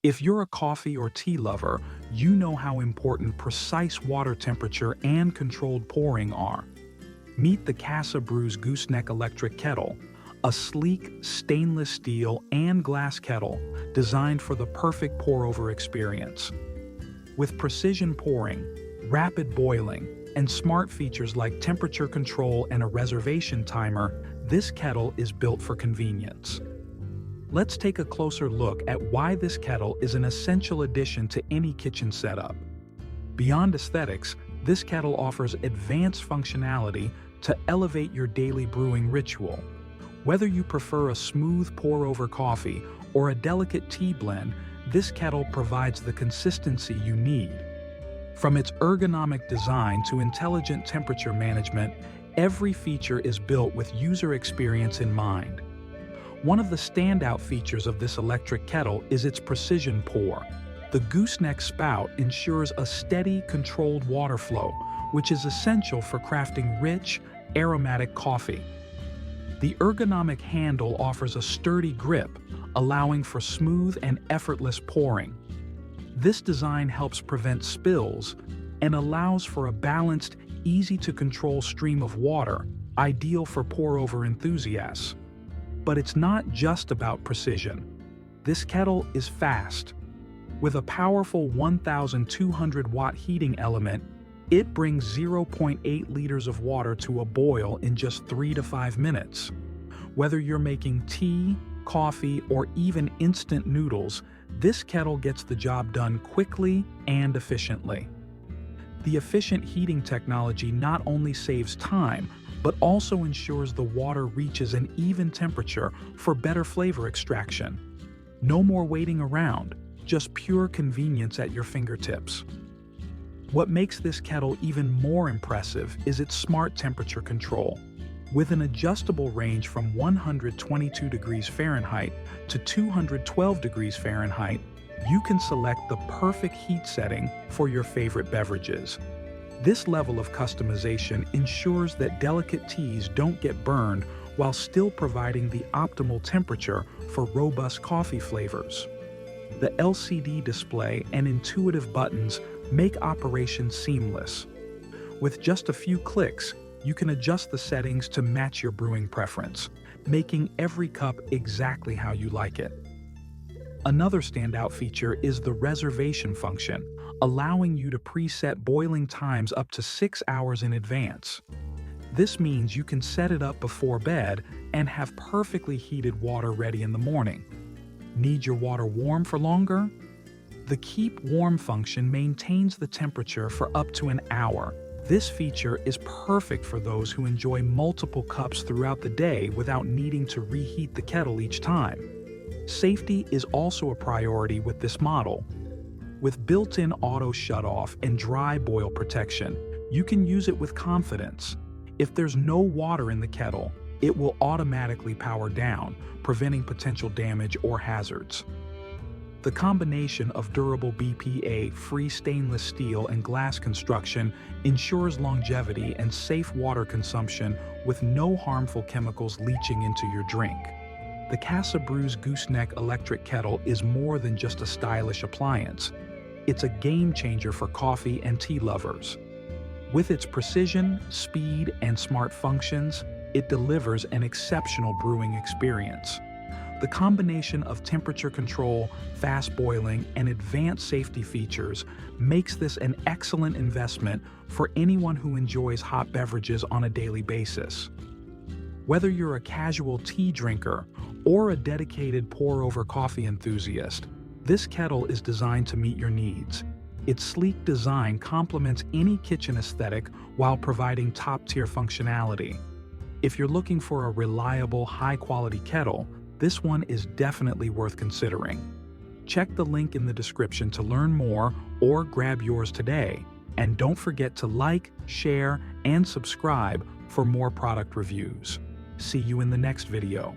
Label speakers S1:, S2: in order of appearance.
S1: If you're a coffee or tea lover, you know how important precise water temperature and controlled pouring are. Meet the CASABREWS Gooseneck Electric Kettle, a sleek stainless steel and glass kettle designed for the perfect pour-over experience. With precision pouring, rapid boiling, and smart features like temperature control and a reservation timer, this kettle is built for convenience. Let's take a closer look at why this kettle is an essential addition to any kitchen setup. Beyond aesthetics, this kettle offers advanced functionality to elevate your daily brewing ritual. Whether you prefer a smooth pour-over coffee or a delicate tea blend, this kettle provides the consistency you need. From its ergonomic design to intelligent temperature management, every feature is built with user experience in mind. One of the standout features of this electric kettle is its precision pour. The gooseneck spout ensures a steady, controlled water flow, which is essential for crafting rich, aromatic coffee. The ergonomic handle offers a sturdy grip, allowing for smooth and effortless pouring. This design helps prevent spills and allows for a balanced, easy-to-control stream of water, ideal for pour-over enthusiasts. But it's not just about precision. This kettle is fast. With a powerful 1,200-watt heating element, it brings 0.8 liters of water to a boil in just 3 to 5 minutes. Whether you're making tea, coffee, or even instant noodles, this kettle gets the job done quickly and efficiently. The efficient heating technology not only saves time, but also ensures the water reaches an even temperature for better flavor extraction. No more waiting around, just pure convenience at your fingertips. What makes this kettle even more impressive is its smart temperature control. With an adjustable range from 122 degrees Fahrenheit to 212 degrees Fahrenheit, you can select the perfect heat setting for your favorite beverages. This level of customization ensures that delicate teas don't get burned while still providing the optimal temperature for robust coffee flavors. The LCD display and intuitive buttons make operation seamless. With just a few clicks, you can adjust the settings to match your brewing preference, making every cup exactly how you like it. Another standout feature is the reservation function, allowing you to preset boiling times up to 6 hours in advance. This means you can set it up before bed and have perfectly heated water ready in the morning. Need your water warm for longer? The Keep Warm function maintains the temperature for up to an hour. This feature is perfect for those who enjoy multiple cups throughout the day without needing to reheat the kettle each time. Safety is also a priority with this model. With built-in auto shutoff and dry boil protection, you can use it with confidence. If there's no water in the kettle, it will automatically power down, preventing potential damage or hazards. The combination of durable BPA-free stainless steel and glass construction ensures longevity and safe water consumption with no harmful chemicals leaching into your drink. The CASABREWS Gooseneck Electric Kettle is more than just a stylish appliance. It's a game-changer for coffee and tea lovers. With its precision, speed, and smart functions, it delivers an exceptional brewing experience. The combination of temperature control, fast boiling, and advanced safety features makes this an excellent investment for anyone who enjoys hot beverages on a daily basis. Whether you're a casual tea drinker or a dedicated pour-over coffee enthusiast, this kettle is designed to meet your needs. Its sleek design complements any kitchen aesthetic while providing top-tier functionality. If you're looking for a reliable, high-quality kettle, this one is definitely worth considering. Check the link in the description to learn more or grab yours today. And don't forget to like, share, and subscribe for more product reviews. See you in the next video.